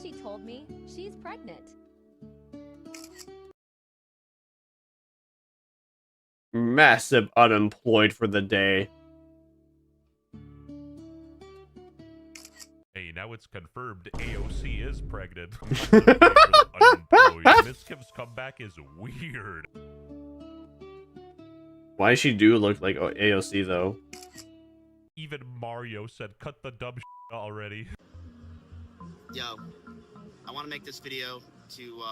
she told me she's pregnant. Massive unemployed for the day. Hey, now it's confirmed AOC is pregnant. Mizkif's comeback is weird. Why does she do look like AOC though? Even Mario said, cut the dumb already. Yo, I want to make this video to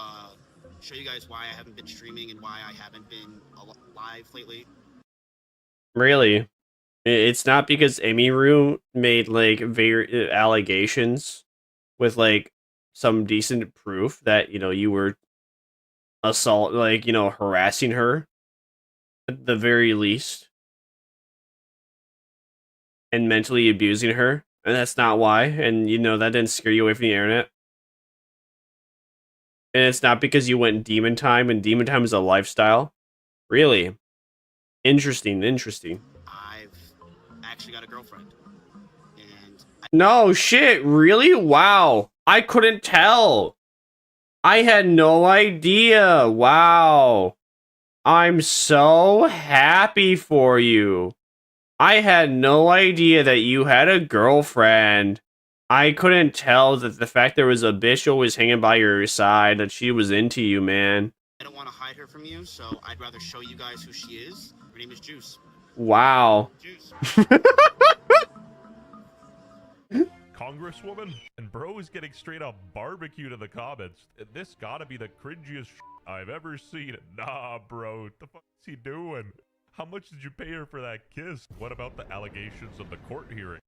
show you guys why I haven't been streaming and why I haven't been live lately. Really? It's not because Emiru made like allegations with like some decent proof that, you know, you were harassing her at the very least and mentally abusing her, and that's not why. And you know that didn't scare you away from the internet. And it's not because you went demon time, and demon time is a lifestyle. Really? Interesting. I've actually got a girlfriend. And No shit, really? Wow. I couldn't tell. I had no idea. Wow. I'm so happy for you. I had no idea that you had a girlfriend. I couldn't tell that the fact there was a bitch always hanging by your side, that she was into you, man. I don't want to hide her from you, so I'd rather show you guys who she is. Her name is Juice. Wow. Juice. Congresswoman? And bro is getting straight up barbecued in the comments. This gotta be the cringiest I've ever seen. Nah, bro. What the fuck is he doing? How much did you pay her for that kiss? What about the allegations of the court hearing?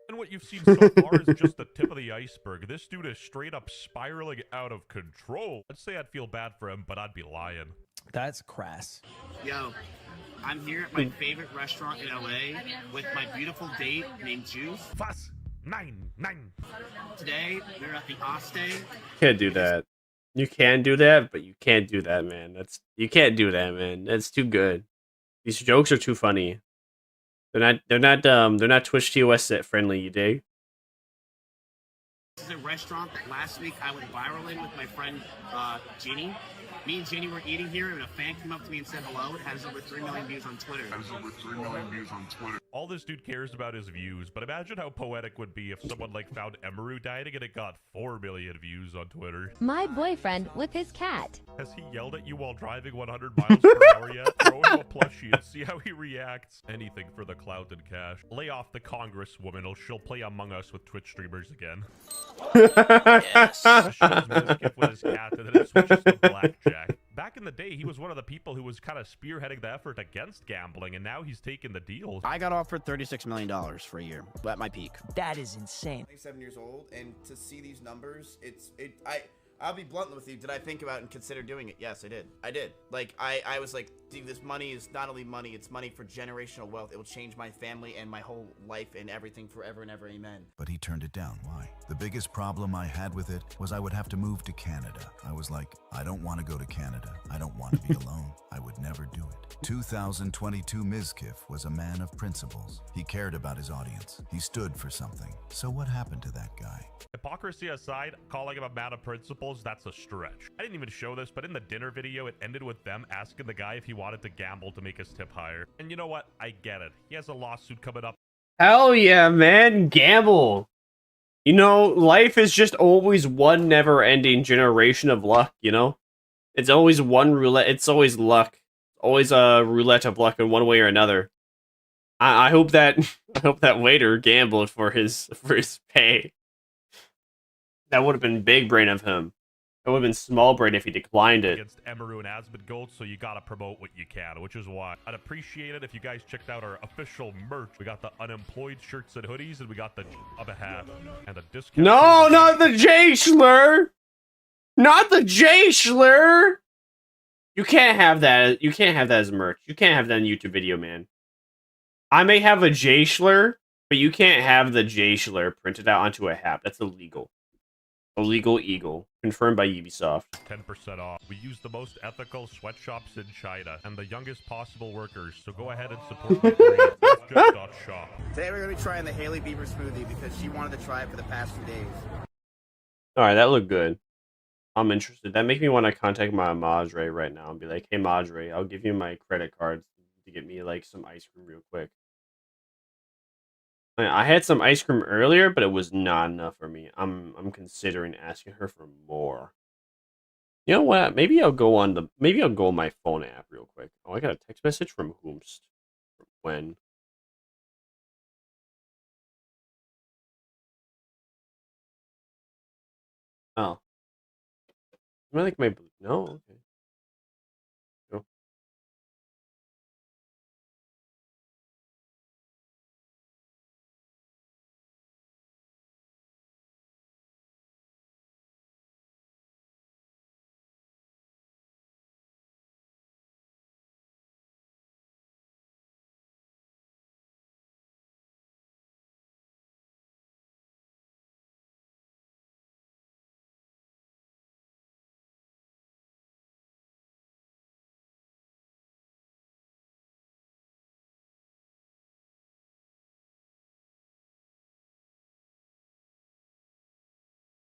And what you've seen so far is just the tip of the iceberg. This dude is straight up spiraling out of control. I'd say I'd feel bad for him, but I'd be lying. That's crass. Yo, I'm here at my favorite restaurant in LA with my beautiful date named Juice. Fuss! 9. Today, we're at the Oste. Can't do that. You can do that, but you can't do that, man. You can't do that, man. That's too good. These jokes are too funny. They're not Twitch TOS friendly, you dig? This is a restaurant that last week I went viral in with my friend Jeannie. Me and Jeannie were eating here, and a fan came up to me and said hello. It has over 3 million views on Twitter. All this dude cares about is views, but imagine how poetic would be if someone like found Emiru dieting and it got 4 million views on Twitter. My boyfriend with his cat. Has he yelled at you while driving 100 miles per hour yet? Throw him a plushie and see how he reacts. Anything for the clout and cash. Lay off the congresswoman, or she'll play Among Us with Twitch streamers again. Yes. Shows Mizkif with his cat, and then it switches to blackjack. Back in the day, he was one of the people who was kind of spearheading the effort against gambling, and now he's taking the deal. I got offered $36 million for a year at my peak. That is insane. 27 years old, and to see these numbers, I'll be blunt with you. Did I think about and consider doing it? Yes, I did. I did. Like, I was like, dude, this money is not only money, it's money for generational wealth. It will change my family and my whole life and everything forever and ever. Amen. But he turned it down. Why? The biggest problem I had with it was I would have to move to Canada. I was like, I don't want to go to Canada. I don't want to be alone. I would never do it. 2022 Mizkif was a man of principles. He cared about his audience. He stood for something. So what happened to that guy? Hypocrisy aside, calling him a man of principles, that's a stretch. I didn't even show this, but in the dinner video, it ended with them asking the guy if he wanted to gamble to make his tip higher. And you know what? I get it. He has a lawsuit coming up. Hell yeah, man. Gamble. You know, life is just always one never-ending generation of luck, you know? It's always one roulette. It's always luck. Always a roulette of luck in one way or another. I hope that waiter gambled for his pay. That would have been big brain of him. It would have been small brain if he declined it. Against Emiru and Asmongold, so you gotta promote what you can, which is why I'd appreciate it if you guys checked out our official merch. We got the unemployed shirts and hoodies, and we got the of a hat and a discount. No, not the J slur! Not the J slur! You can't have that. You can't have that as merch. You can't have that in a YouTube video, man. I may have a J slur, but you can't have the J slur printed out onto a hat. That's illegal. Illegal eagle. Confirmed by Ubisoft. 10% off. We use the most ethical sweatshops in China and the youngest possible workers, so go ahead and support the brand. Shop. Today we're going to be trying the Hailey Bieber smoothie because she wanted to try it for the past few days. Alright, that looked good. I'm interested. That makes me want to contact my Madre right now and be like, hey Madre, I'll give you my credit card to get me like some ice cream real quick. I had some ice cream earlier, but it was not enough for me. I'm considering asking her for more. You know what? Maybe I'll go on my phone app real quick. Oh, I got a text message from whomst. From when? Oh. I think my no, okay. No.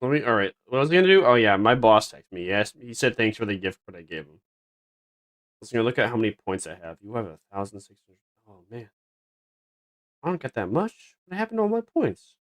All right. What was I gonna do? Oh yeah, my boss texted me. Yes, he said thanks for the gift, but I gave him. I was gonna look at how many points I have. You have 1,600. Oh man, I don't get that much. What happened to all my points?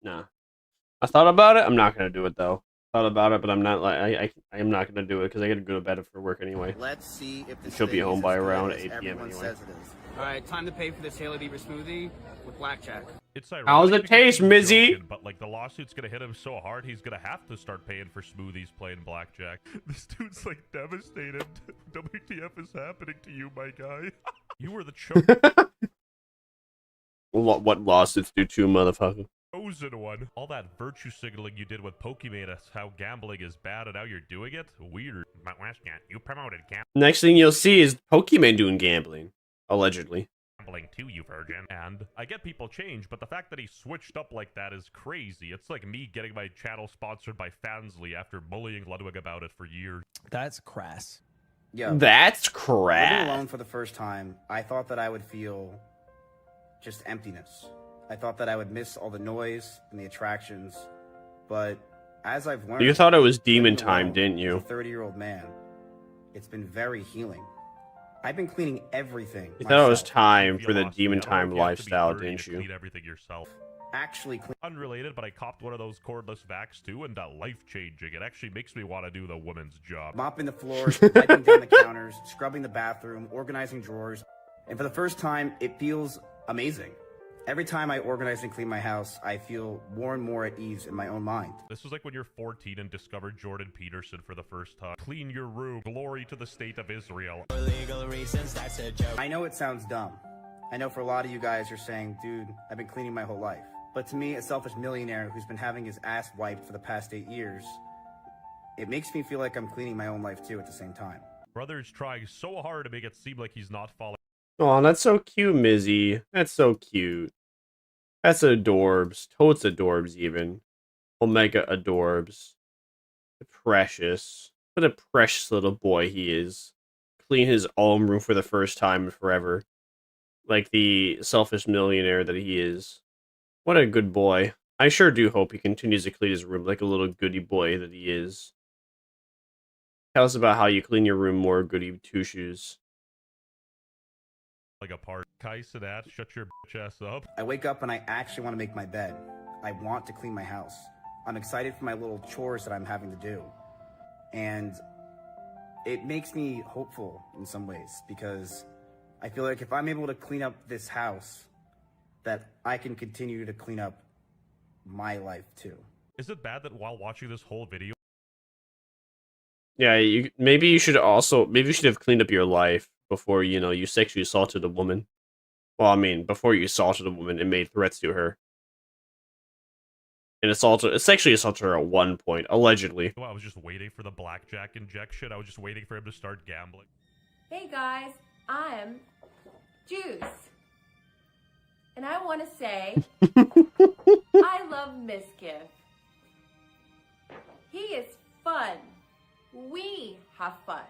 Nah. I thought about it. I'm not gonna do it though. Thought about it, but I'm not like I am not gonna do it because I gotta go to bed for work anyway. Let's see if this She'll be thing home is by as good around as 8 p.m. everyone anyway. says it is. All right, time to pay for this Haley Bieber smoothie with blackjack. It's ironic How's it because taste, he's Mizzy? joking, but like the lawsuit's gonna hit him so hard, he's gonna have to start paying for smoothies playing blackjack. This dude's like devastated. WTF is happening to you, my guy? You were the What lawsuits do to a motherfucker? chosen one. All that virtue signaling you did with Pokemon us how gambling is bad and now you're doing it? Weird. But Westcat, you promoted Next thing you'll see is Pokemon doing gambling. Allegedly. gambling too, you virgin. And I get people change, but the fact that he switched up like that is crazy. It's like me getting my channel sponsored by Fansly after bullying Ludwig about it for years. That's crass. Yeah. That's Living crap. alone for the first time, I thought that I would feel just emptiness. I thought that I would miss all the noise and the attractions, but as I've learned, You thought it was demon living time, alone didn't you? as a 30-year-old man, it's been very healing. I've been cleaning everything. You thought it was myself. time Feel for the lost. demon I don't know time if you have to be lifestyle, 30 didn't to you? Clean everything yourself. Actually clean. Unrelated, but I copped one of those cordless vacs too, and life-changing. It actually makes me want to do the woman's job. Mopping the floors, wiping down the counters, scrubbing the bathroom, organizing drawers, and for the first time, it feels amazing. Every time I organize and clean my house, I feel more and more at ease in my own mind. This is like when you're 14 and discovered Jordan Peterson for the first time. Clean your room. Glory to the state of Israel. For legal reasons, that's a joke. I know it sounds dumb. I know for a lot of you guys, you're saying, dude, I've been cleaning my whole life. But to me, a selfish millionaire who's been having his ass wiped for the past 8 years, it makes me feel like I'm cleaning my own life too at the same time. Brother's trying so hard to make it seem like he's not falling. Oh, that's so cute, Mizzy. That's so cute. That's adorbs. Totes adorbs, even. Omega adorbs. Precious. What a precious little boy he is. Clean his own room for the first time in forever. Like the selfish millionaire that he is. What a good boy. I sure do hope he continues to clean his room like a little goody boy that he is. Tell us about how you clean your room more, goody two-shoes. Like a part. Kai Sadat, shut your bitch ass up. I wake up and I actually want to make my bed. I want to clean my house. I'm excited for my little chores that I'm having to do. And it makes me hopeful in some ways because I feel like if I'm able to clean up this house, that I can continue to clean up my life too. Is it bad that while watching this whole video, Yeah, maybe you should have cleaned up your life before, you sexually assaulted a woman. Well, I mean, before you assaulted a woman and made threats to her. and sexually assaulted her at one point, allegedly. Well, I was just waiting for the blackjack injection. I was just waiting for him to start gambling. Hey guys, I'm Juice. And I want to say, I love Mizkif. He is fun. We have fun.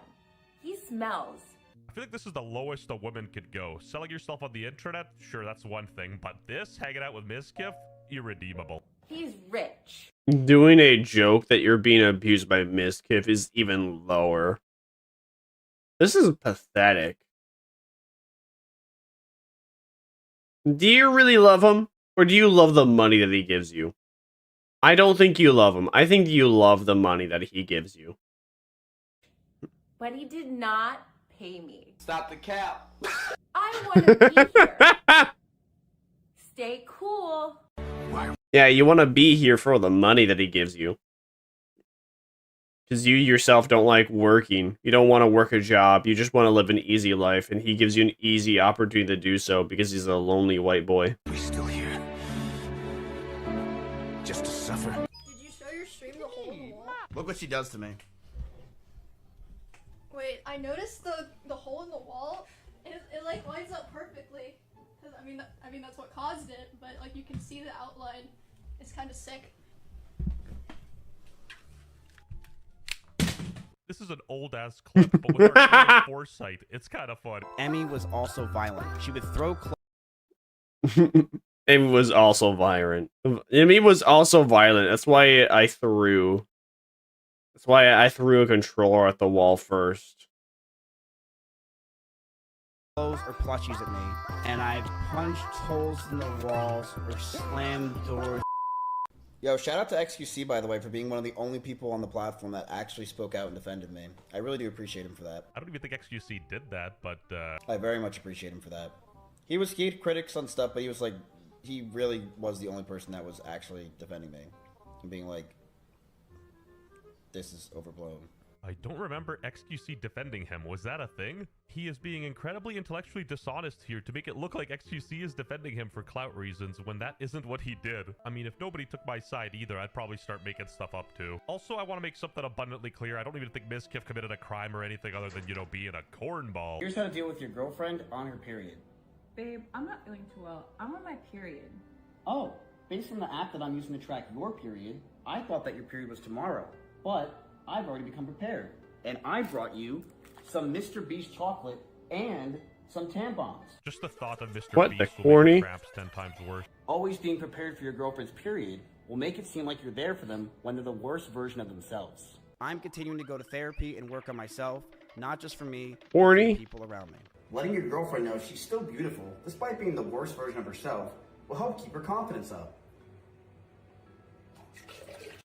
He smells. I feel like this is the lowest a woman could go. Selling yourself on the internet, sure, that's one thing. But this, hanging out with Mizkif, irredeemable. He's rich. Doing a joke that you're being abused by Mizkif is even lower. This is pathetic. Do you really love him? Or do you love the money that he gives you? I don't think you love him. I think you love the money that he gives you. But he did not pay me. Stop the cap. I want to be here. Stay cool. Yeah, you want to be here for the money that he gives you. Because you yourself don't like working. You don't want to work a job. You just want to live an easy life. And he gives you an easy opportunity to do so because he's a lonely white boy. We still here. Just to suffer. Did you show your stream the hole in the wall? Look what she does to me. Wait, I noticed the hole in the wall. It like lines up perfectly. 'Cause I mean that's what caused it. But like you can see the outline. It's kind of sick. This is an old-ass clip, but with our foresight, it's kind of fun. Emmy was also violent. She would throw Amy was also violent. Amy was also violent. That's why I threw. That's why I threw a controller at the wall first. clothes or plushies at me, and I've punched holes in the walls or slammed doors. Yo, shout out to XQC, by the way, for being one of the only people on the platform that actually spoke out and defended me. I really do appreciate him for that. I don't even think XQC did that, but I very much appreciate him for that. He had critics on stuff, but he was like, he really was the only person that was actually defending me and being like, this is overblown. I don't remember XQC defending him. Was that a thing? He is being incredibly intellectually dishonest here to make it look like XQC is defending him for clout reasons when that isn't what he did. I mean, if nobody took my side either, I'd probably start making stuff up too. Also, I want to make something abundantly clear. I don't even think Mizkif committed a crime or anything other than, you know, being a cornball. Here's how to deal with your girlfriend on her period. Babe, I'm not feeling too well. I'm on my period. Oh, based on the app that I'm using to track your period, I thought that your period was tomorrow, but I've already become prepared. And I brought you some Mr. Beast chocolate and some tampons. Just the thought of Mr. What Beast the will corny? make cramps 10 times worse. Always being prepared for your girlfriend's period will make it seem like you're there for them when they're the worst version of themselves. I'm continuing to go to therapy and work on myself, not just for me, but for the people around me. Letting your girlfriend know she's still beautiful, despite being the worst version of herself, will help keep her confidence up.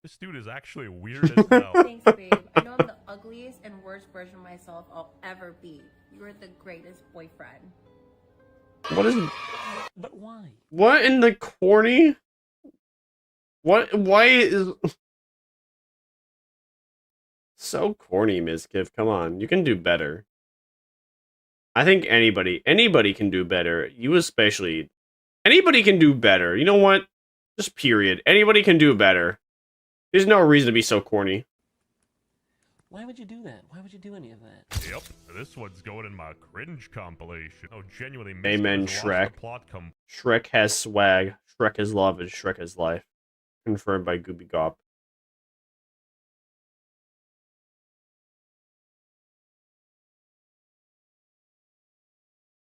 This dude is actually weird as hell. Thanks, babe. I know I'm the ugliest and worst version of myself I'll ever be. You're the greatest boyfriend. What is? But why? What in the corny? What? Why is so corny, Mizkif? Come on, you can do better. I think anybody can do better. You especially. Anybody can do better. You know what? Just period. Anybody can do better. There's no reason to be so corny. Why would you do that? Why would you do any of that? Yep, this one's going in my cringe compilation. Oh, genuinely. Amen, Shrek. Shrek has swag. Shrek is love and Shrek is life. Confirmed by Gooby Gop.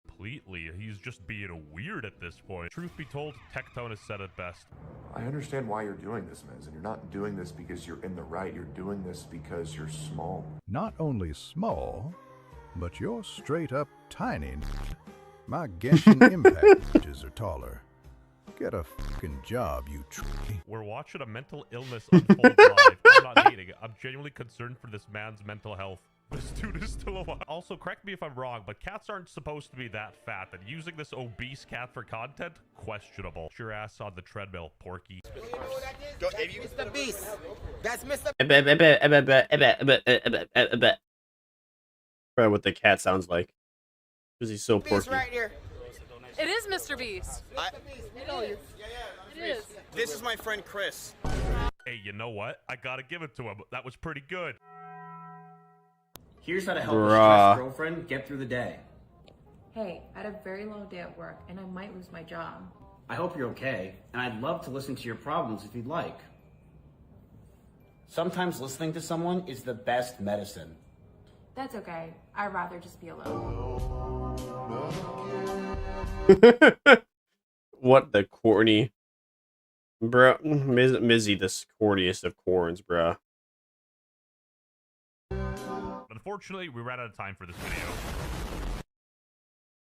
Completely. He's just being weird at this point. Truth be told, Tectone has said it best. I understand why you're doing this, Miz, and you're not doing this because you're in the right. You're doing this because you're small. Not only small, but you're straight up tiny. My Genshin impact pitches are taller. Get a fucking job, you tree. We're watching a mental illness unfold live. I'm not hating it. I'm genuinely concerned for this man's mental health. This dude is still alive. Also, correct me if I'm wrong, but cats aren't supposed to be that fat. And using this obese cat for content, questionable. Put your ass on the treadmill, Porky. Go, if you Mr. Beast. That's Mr. Probably what the cat sounds like. Because he's so porky. Right here. It is Mr. Beast. You know you. Cheers. This is my friend Chris. Hey, you know what? I gotta give it to him. That was pretty good. Here's how to help a Bruh. stressed girlfriend get through the day. Hey, I had a very long day at work and I might lose my job. I hope you're okay, and I'd love to listen to your problems if you'd like. Sometimes listening to someone is the best medicine. That's okay. I'd rather just be alone. What the corny. Bro, Mizzy, the corniest of corns, bro. Unfortunately, we ran out of time for this video.